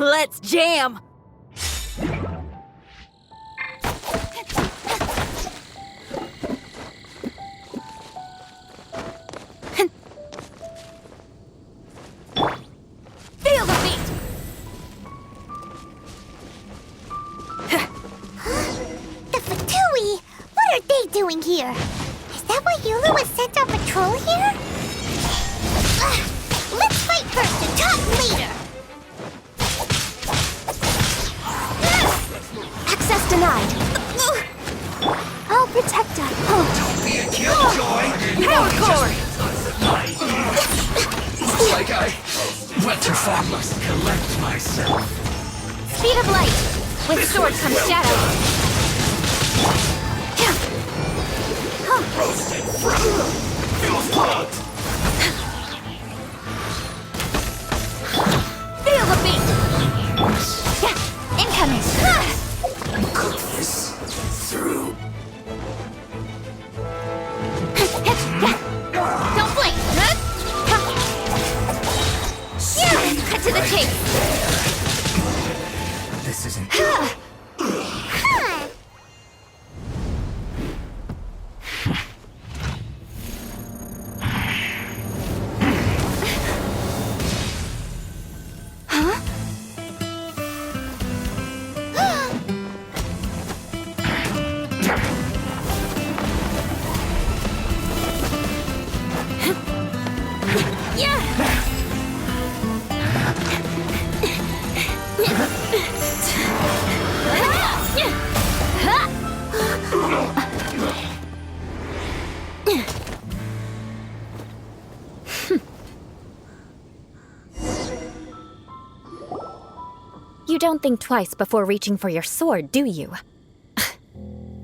Let's jam! Feel the beat! The Fatui! What are they doing here? Is that why Eula was sent on patrol here? Let's fight first and talk later! Access denied. I'll protect us. Don't be a killjoy! Power core! Looks like I went too far. Must collect myself. Speed of light. With sword comes shadow. Roasted fruit! Feels plugged! Feel the beat! Incoming. Cook this through. Don't blink. Cut to the chase. This isn't. You don't think twice before reaching for your sword, do you?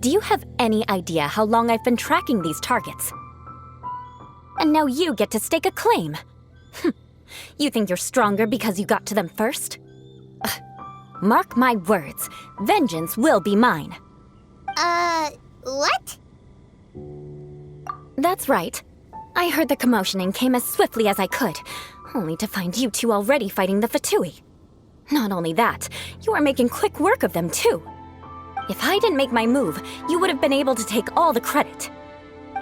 Do you have any idea how long I've been tracking these targets? And now you get to stake a claim. You think you're stronger because you got to them first? Mark my words, vengeance will be mine. What? That's right. I heard the commotion and came as swiftly as I could, only to find you two already fighting the Fatui. Not only that, you are making quick work of them too. If I didn't make my move, you would have been able to take all the credit.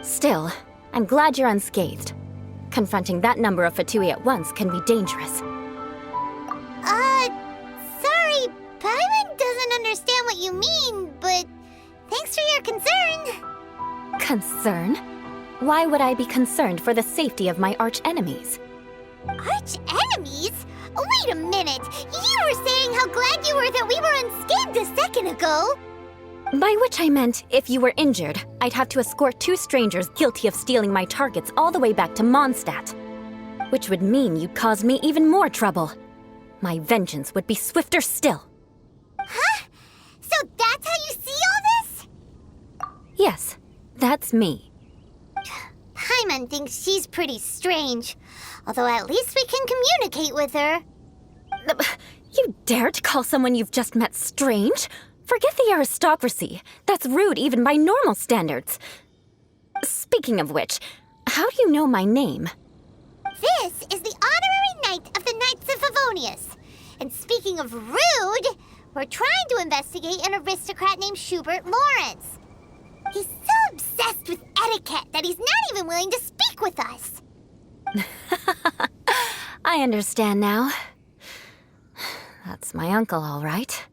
Still, I'm glad you're unscathed. Confronting that number of Fatui at once can be dangerous. Sorry, Paimon doesn't understand what you mean, but thanks for your concern. Concern? Why would I be concerned for the safety of my arch-enemies? Arch-enemies? Wait a minute! You were saying how glad you were that we were unscathed a second ago! By which I meant, if you were injured, I'd have to escort two strangers guilty of stealing my targets all the way back to Mondstadt. Which would mean you'd cause me even more trouble. My vengeance would be swifter still. Huh? So that's how you see all this? Yes, that's me. Paimon thinks she's pretty strange. Although at least we can communicate with her. You dare to call someone you've just met strange? Forget the aristocracy. That's rude even by normal standards. Speaking of which, how do you know my name? This is the honorary knight of the Knights of Favonius. And speaking of rude, we're trying to investigate an aristocrat named Schubert Lawrence. He's so obsessed with etiquette that he's not even willing to speak with us. I understand now. That's my uncle, all right.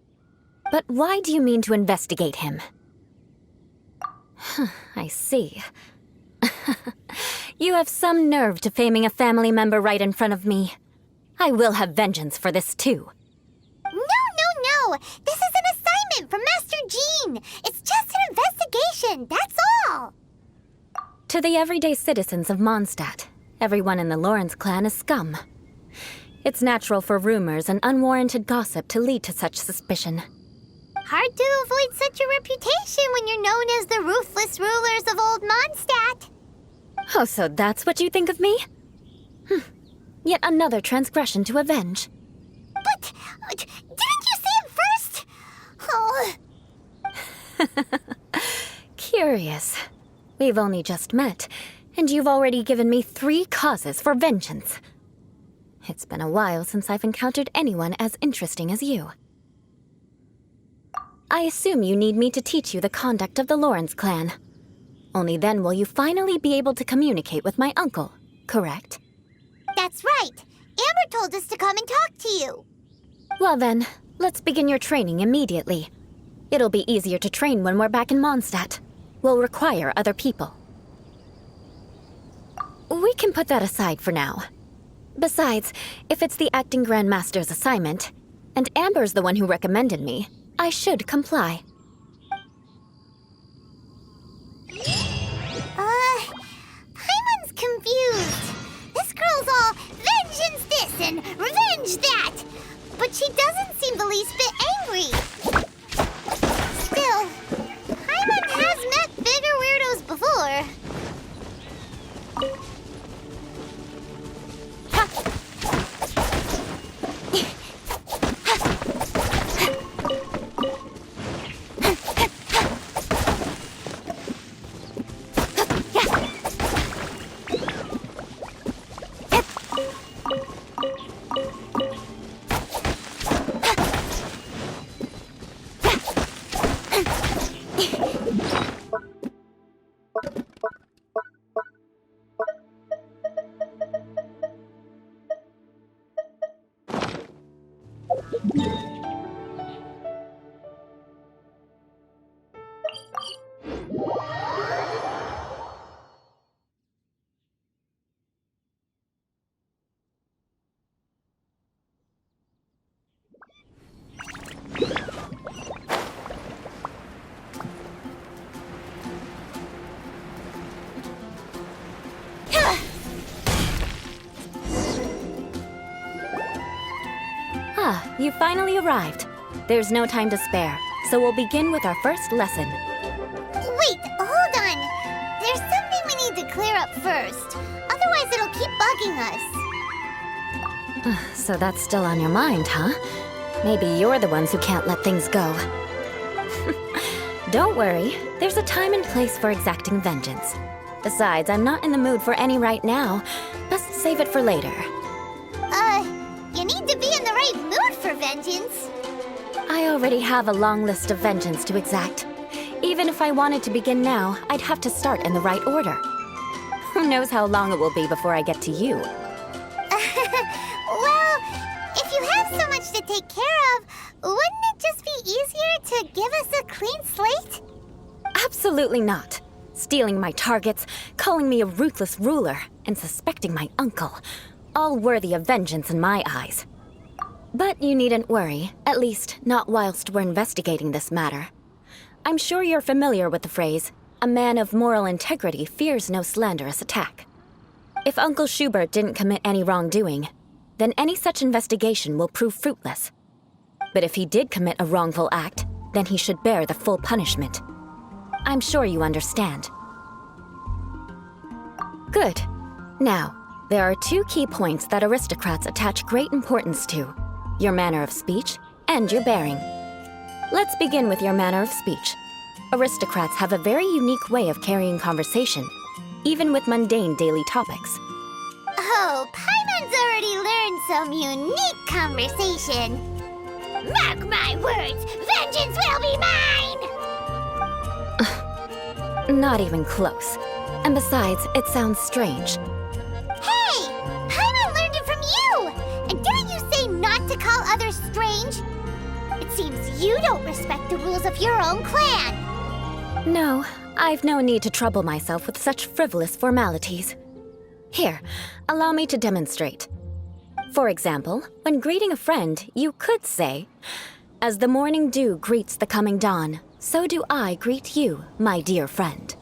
But why do you mean to investigate him? I see. You have some nerve to faming a family member right in front of me. I will have vengeance for this too. No. This is an assignment from Master Jean. It's just an investigation, that's all. To the everyday citizens of Mondstadt, everyone in the Lawrence clan is scum. It's natural for rumors and unwarranted gossip to lead to such suspicion. Hard to avoid such a reputation when you're known as the ruthless rulers of Old Mondstadt. Oh, so that's what you think of me? Yet another transgression to avenge. But, didn't you say it first? Oh. Curious. We've only just met, and you've already given me 3 causes for vengeance. It's been a while since I've encountered anyone as interesting as you. I assume you need me to teach you the conduct of the Lawrence clan. Only then will you finally be able to communicate with my uncle, correct? That's right. Amber told us to come and talk to you. Well then, let's begin your training immediately. It'll be easier to train when we're back in Mondstadt. We'll require other people. We can put that aside for now. Besides, if it's the acting Grandmaster's assignment, and Amber's the one who recommended me, I should comply. Paimon's confused. This girl's all vengeance this and revenge that. But she doesn't seem the least bit angry. Still, Paimon has met bigger weirdos before. You finally arrived. There's no time to spare, so we'll begin with our first lesson. Wait, hold on. There's something we need to clear up first. Otherwise, it'll keep bugging us. So that's still on your mind, huh? Maybe you're the ones who can't let things go. Don't worry, there's a time and place for exacting vengeance. Besides, I'm not in the mood for any right now. Best save it for later. You need to be in the right mood for vengeance. I already have a long list of vengeance to exact. Even if I wanted to begin now, I'd have to start in the right order. Who knows how long it will be before I get to you? Well, if you have so much to take care of, wouldn't it just be easier to give us a clean slate? Absolutely not. Stealing my targets, calling me a ruthless ruler, and suspecting my uncle. All worthy of vengeance in my eyes. But you needn't worry, at least not whilst we're investigating this matter. I'm sure you're familiar with the phrase, a man of moral integrity fears no slanderous attack. If Uncle Schubert didn't commit any wrongdoing, then any such investigation will prove fruitless. But if he did commit a wrongful act, then he should bear the full punishment. I'm sure you understand. Good. Now, there are two key points that aristocrats attach great importance to: your manner of speech and your bearing. Let's begin with your manner of speech. Aristocrats have a very unique way of carrying conversation, even with mundane daily topics. Oh, Paimon's already learned some unique conversation. Mark my words, vengeance will be mine! Not even close. And besides, it sounds strange. Hey! Paimon learned it from you! And didn't you say not to call others strange? It seems you don't respect the rules of your own clan. No, I've no need to trouble myself with such frivolous formalities. Here, allow me to demonstrate. For example, when greeting a friend, you could say, "As the morning dew greets the coming dawn, so do I greet you, my dear friend."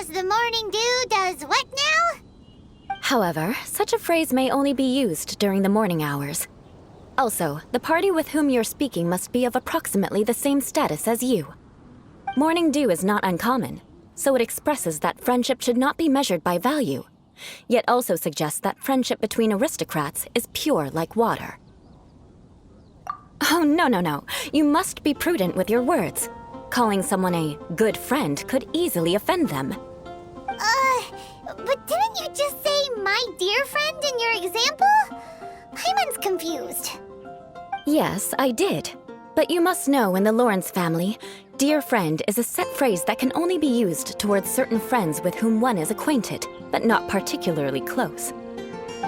As the morning dew does what now? However, such a phrase may only be used during the morning hours. Also, the party with whom you're speaking must be of approximately the same status as you. Morning dew is not uncommon, so it expresses that friendship should not be measured by value, yet also suggests that friendship between aristocrats is pure like water. Oh, no. You must be prudent with your words. Calling someone a good friend could easily offend them. But didn't you just say say my dear friend in your example? Paimon's confused. Yes, I did. But you must know in the Lawrence family, dear friend is a set phrase that can only be used towards certain friends with whom one is acquainted, but not particularly close.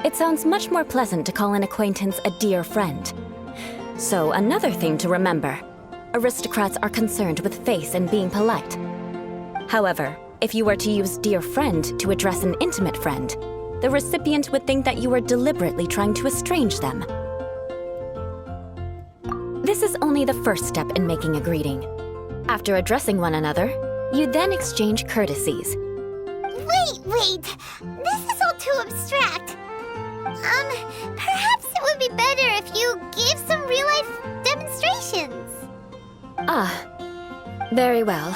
It sounds much more pleasant to call an acquaintance a dear friend. So another thing to remember, aristocrats are concerned with face and being polite. However, if you were to use dear friend to address an intimate friend, the recipient would think that you were deliberately trying to estrange them. This is only the first step in making a greeting. After addressing one another, you then exchange courtesies. Wait. This is all too abstract. Perhaps it would be better if you gave some real-life demonstrations. Ah, very well.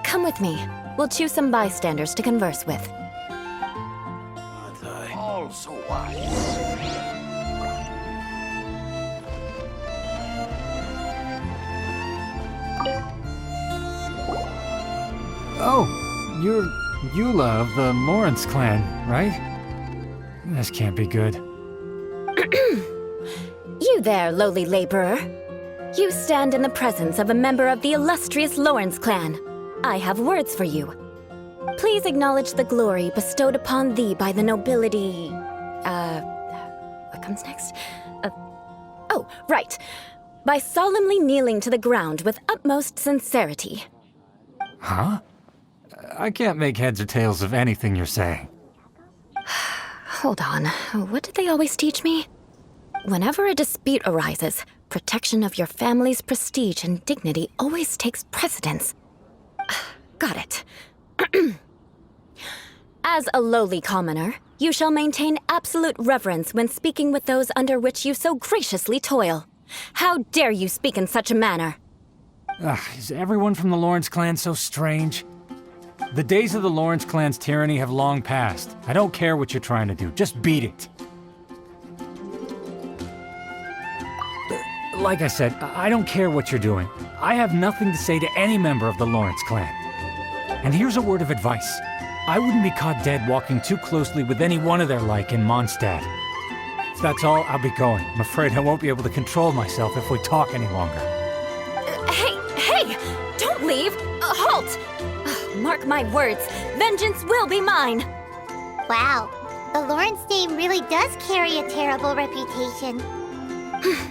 Come with me. We'll choose some bystanders to converse with. Also wise. Oh, you're Eula of the Lawrence clan, right? This can't be good. You there, lowly laborer. You stand in the presence of a member of the illustrious Lawrence clan. I have words for you. Please acknowledge the glory bestowed upon thee by the nobility... what comes next? Oh, right. By solemnly kneeling to the ground with utmost sincerity. Huh? I can't make heads or tails of anything you're saying. Hold on. What did they always teach me? Whenever a dispute arises, protection of your family's prestige and dignity always takes precedence. Got it. As a lowly commoner, you shall maintain absolute reverence when speaking with those under which you so graciously toil. How dare you speak in such a manner? Is everyone from the Lawrence clan so strange? The days of the Lawrence clan's tyranny have long passed. I don't care what you're trying to do, just beat it. Like I said, I don't care what you're doing. I have nothing to say to any member of the Lawrence clan. And here's a word of advice. I wouldn't be caught dead walking too closely with any one of their like in Mondstadt. If that's all, I'll be going. I'm afraid I won't be able to control myself if we talk any longer. Hey! Don't leave! Halt! Mark my words, vengeance will be mine! Wow, the Lawrence name really does carry a terrible reputation.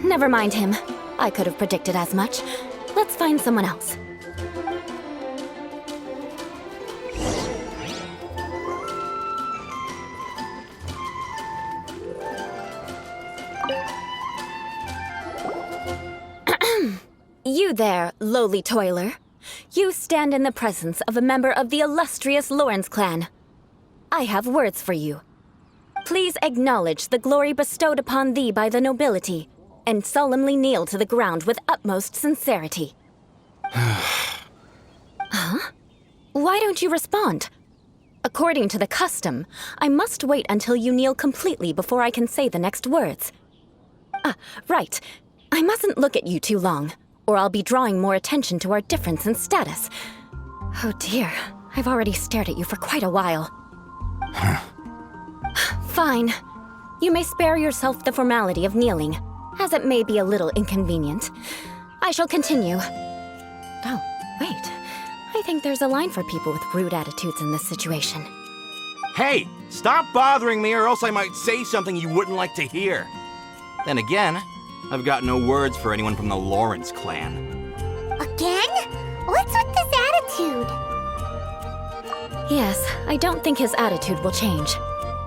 Never mind him. I could have predicted as much. Let's find someone else. You there, lowly toiler. You stand in the presence of a member of the illustrious Lawrence clan. I have words for you. Please acknowledge the glory bestowed upon thee by the nobility, and solemnly kneel to the ground with utmost sincerity. Huh? Why don't you respond? According to the custom, I must wait until you kneel completely before I can say the next words. Right. I mustn't look at you too long, or I'll be drawing more attention to our difference in status. Oh dear, I've already stared at you for quite a while. Fine. You may spare yourself the formality of kneeling, as it may be a little inconvenient. I shall continue. Oh, wait. I think there's a line for people with rude attitudes in this situation. Hey, stop bothering me or else I might say something you wouldn't like to hear. Then again, I've got no words for anyone from the Lawrence clan. Again? What's with this attitude? Yes, I don't think his attitude will change.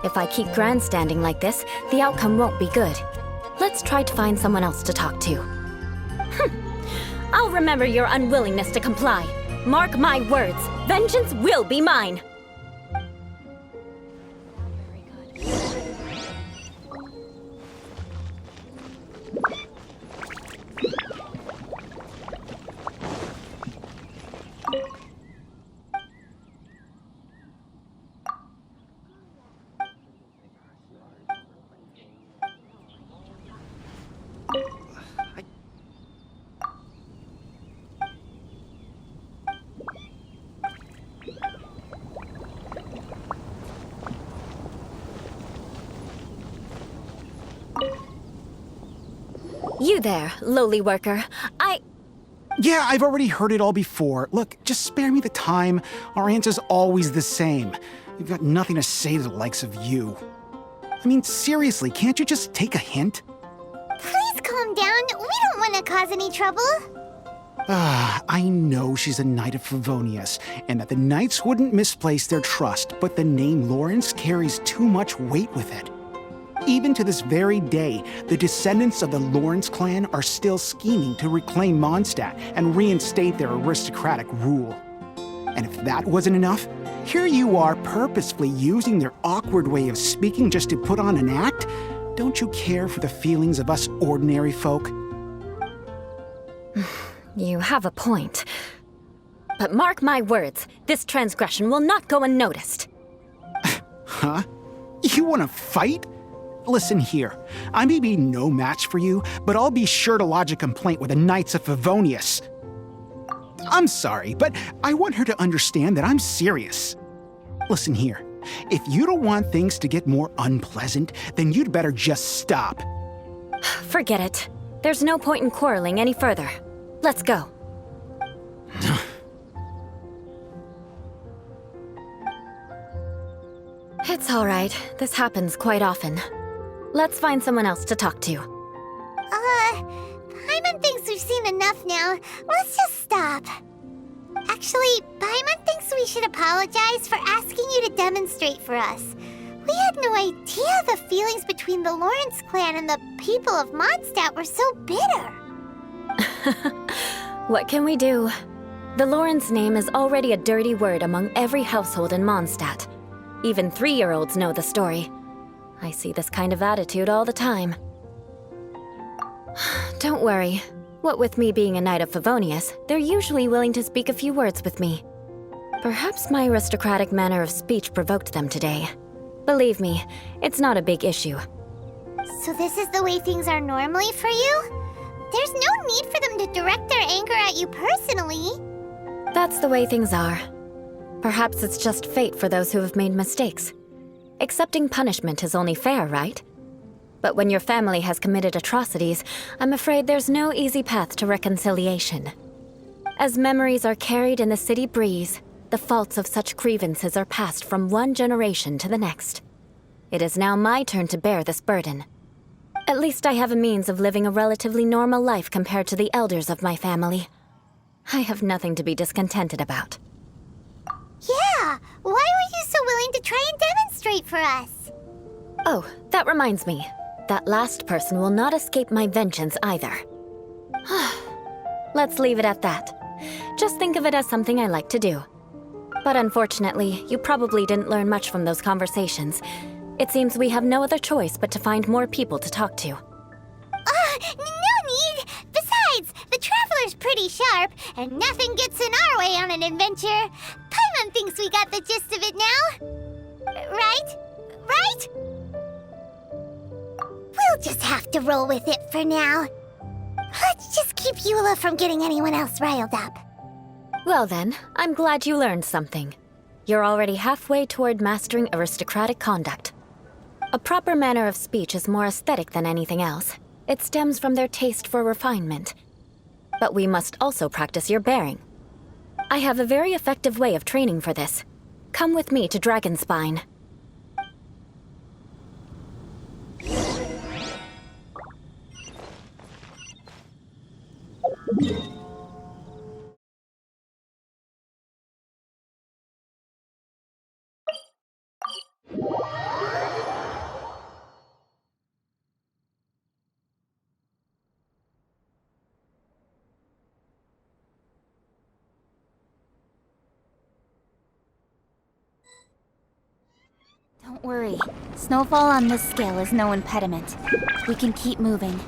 If I keep grandstanding like this, the outcome won't be good. Let's try to find someone else to talk to. I'll remember your unwillingness to comply. Mark my words, vengeance will be mine! You there, lowly worker. Yeah, I've already heard it all before. Look, just spare me the time. Our answer's always the same. We've got nothing to say to the likes of you. I mean, seriously, can't you just take a hint? Please calm down. We don't want to cause any trouble. I know she's a Knight of Favonius, and that the Knights wouldn't misplace their trust, but the name Lawrence carries too much weight with it. Even to this very day, the descendants of the Lawrence clan are still scheming to reclaim Mondstadt and reinstate their aristocratic rule. And if that wasn't enough, here you are purposefully using their awkward way of speaking just to put on an act? Don't you care for the feelings of us ordinary folk? You have a point. But mark my words, this transgression will not go unnoticed. Huh? You want to fight? Listen here, I may be no match for you, but I'll be sure to lodge a complaint with the Knights of Favonius. I'm sorry, but I want her to understand that I'm serious. Listen here, if you don't want things to get more unpleasant, then you'd better just stop. Forget it. There's no point in quarreling any further. Let's go. It's all right. This happens quite often. Let's find someone else to talk to. Paimon thinks we've seen enough now. Let's just stop. Actually, Paimon thinks we should apologize for asking you to demonstrate for us. We had no idea the feelings between the Lawrence clan and the people of Mondstadt were so bitter. What can we do? The Lawrence name is already a dirty word among every household in Mondstadt. Even 3-year-olds know the story. I see this kind of attitude all the time. Don't worry. What with me being a Knight of Favonius, they're usually willing to speak a few words with me. Perhaps my aristocratic manner of speech provoked them today. Believe me, it's not a big issue. So this is the way things are normally for you? There's no need for them to direct their anger at you personally. That's the way things are. Perhaps it's just fate for those who have made mistakes. Accepting punishment is only fair, right? But when your family has committed atrocities, I'm afraid there's no easy path to reconciliation. As memories are carried in the city breeze, the faults of such grievances are passed from one generation to the next. It is now my turn to bear this burden. At least I have a means of living a relatively normal life compared to the elders of my family. I have nothing to be discontented about. Yeah, why were you so willing to try and demonstrate for us? Oh, that reminds me. That last person will not escape my vengeance either. Let's leave it at that. Just think of it as something I like to do. But unfortunately, you probably didn't learn much from those conversations. It seems we have no other choice but to find more people to talk to. No need! Besides, the Traveler's pretty sharp, and nothing gets in our way on an adventure. Paimon thinks we got the gist of it now. Right? Right? We'll just have to roll with it for now. Let's just keep Eula from getting anyone else riled up. Well then, I'm glad you learned something. You're already halfway toward mastering aristocratic conduct. A proper manner of speech is more aesthetic than anything else. It stems from their taste for refinement. But we must also practice your bearing. I have a very effective way of training for this. Come with me to Dragonspine. Don't worry. Snowfall on this scale is no impediment. We can keep moving.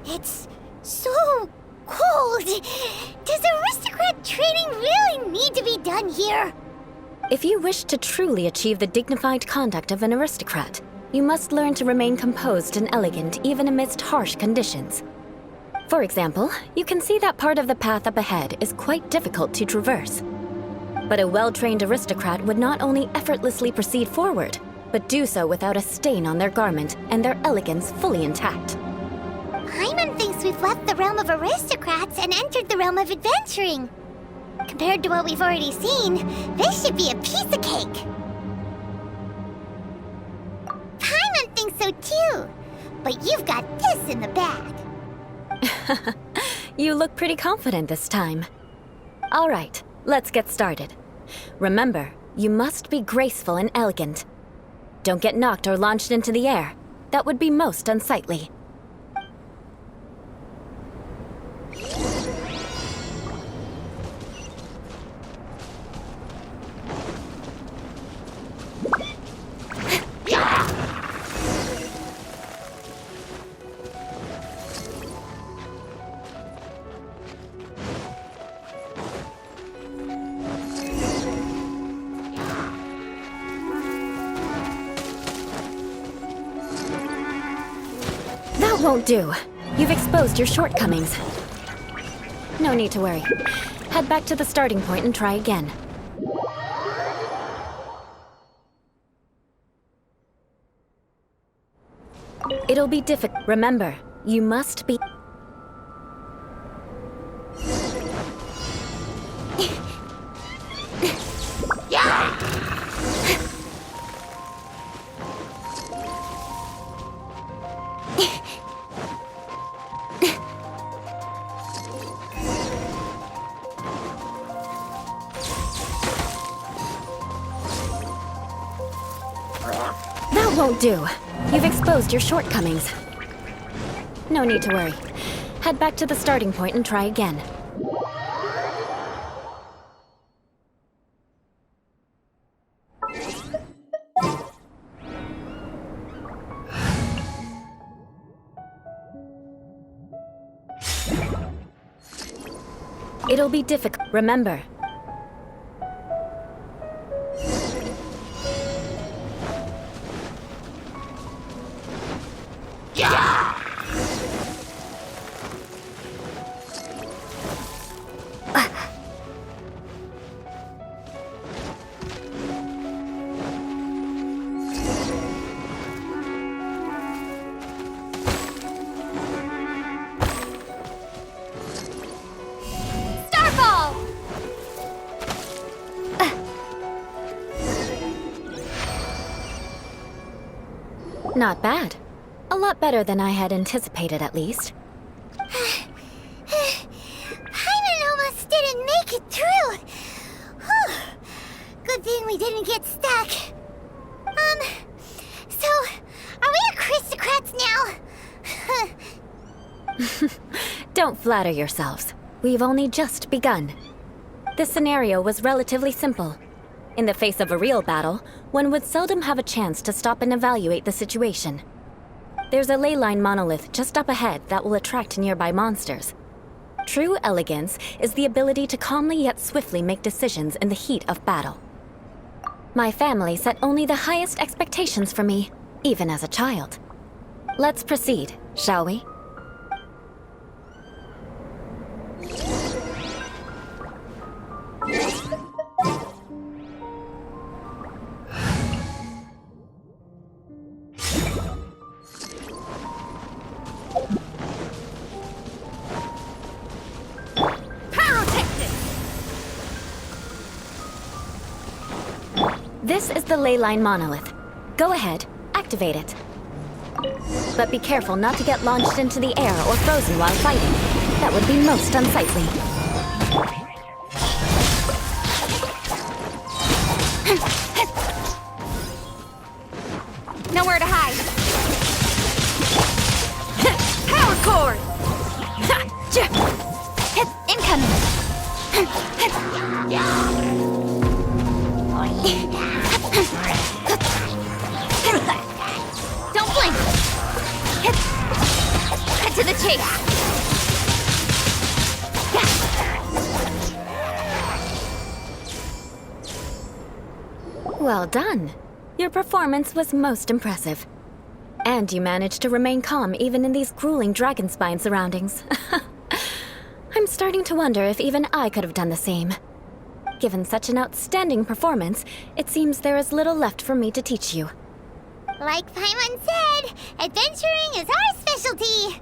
It's so cold. Does aristocrat training really need to be done here? If you wish to truly achieve the dignified conduct of an aristocrat, you must learn to remain composed and elegant even amidst harsh conditions. For example, you can see that part of the path up ahead is quite difficult to traverse. But a well-trained aristocrat would not only effortlessly proceed forward, but do so without a stain on their garment and their elegance fully intact. Paimon thinks we've left the realm of aristocrats and entered the realm of adventuring. Compared to what we've already seen, this should be a piece of cake. Paimon thinks so too, but you've got this in the bag. You look pretty confident this time. All right, let's get started. Remember, you must be graceful and elegant. Don't get knocked or launched into the air. That would be most unsightly. That won't do. You've exposed your shortcomings. No need to worry. Head back to the starting point and try again. It'll be difficult. Remember, you must be... That won't do. You've exposed your shortcomings. No need to worry. Head back to the starting point and try again. It'll be difficult. Remember, Starfall! not bad. A lot better than I had anticipated, at least. Paimon almost didn't make it through. Whew. Good thing we didn't get stuck. So, are we aristocrats now? Don't flatter yourselves. We've only just begun. This scenario was relatively simple. In the face of a real battle, one would seldom have a chance to stop and evaluate the situation. There's a ley line monolith just up ahead that will attract nearby monsters. True elegance is the ability to calmly yet swiftly make decisions in the heat of battle. My family set only the highest expectations for me, even as a child. Let's proceed, shall we? This is the ley line monolith. Go ahead, activate it. But be careful not to get launched into the air or frozen while fighting. That would be most unsightly. Nowhere to hide. Power cord! Don't blink. Cut to the chase. Well done. Your performance was most impressive. And you managed to remain calm even in these grueling dragon spine surroundings. I'm starting to wonder if even I could have done the same. Given such an outstanding performance, it seems there is little left for me to teach you. Like Paimon said, adventuring is our specialty.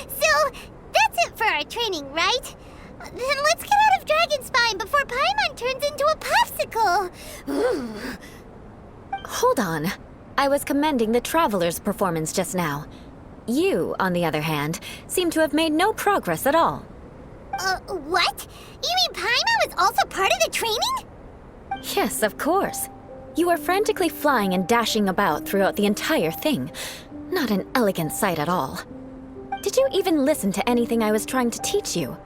So, that's it for our training, right? Then let's get out of Dragonspine before Paimon turns into a popsicle. Hold on. I was commending the Traveler's performance just now. You, on the other hand, seem to have made no progress at all. What? You mean Paimon was also part of the training? Yes, of course. You were frantically flying and dashing about throughout the entire thing. Not an elegant sight at all. Did you even listen to anything I was trying to teach you?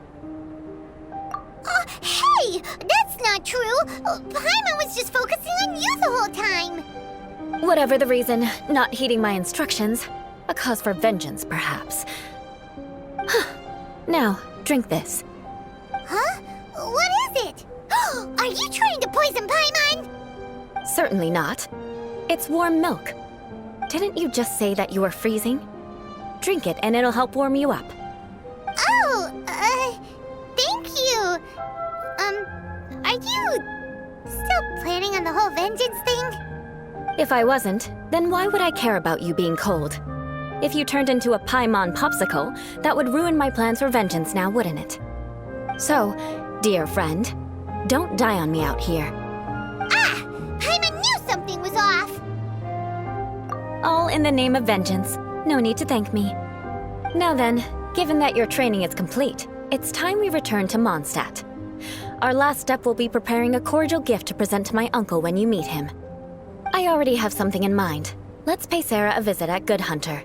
Hey! That's not true! Paimon was just focusing on you the whole time! Whatever the reason, not heeding my instructions. A cause for vengeance, perhaps. Now, drink this. Huh? What is it? Are you trying to poison Paimon? Certainly not. It's warm milk. Didn't you just say that you were freezing? Drink it and it'll help warm you up. Oh, thank you. Are you still planning on the whole vengeance thing? If I wasn't, then why would I care about you being cold? If you turned into a Paimon popsicle, that would ruin my plans for vengeance now, wouldn't it? So, dear friend, don't die on me out here. Ah! Paimon knew something was off! All in the name of vengeance. No need to thank me. Now then, given that your training is complete, it's time we return to Mondstadt. Our last step will be preparing a cordial gift to present to my uncle when you meet him. I already have something in mind. Let's pay Sarah a visit at Good Hunter.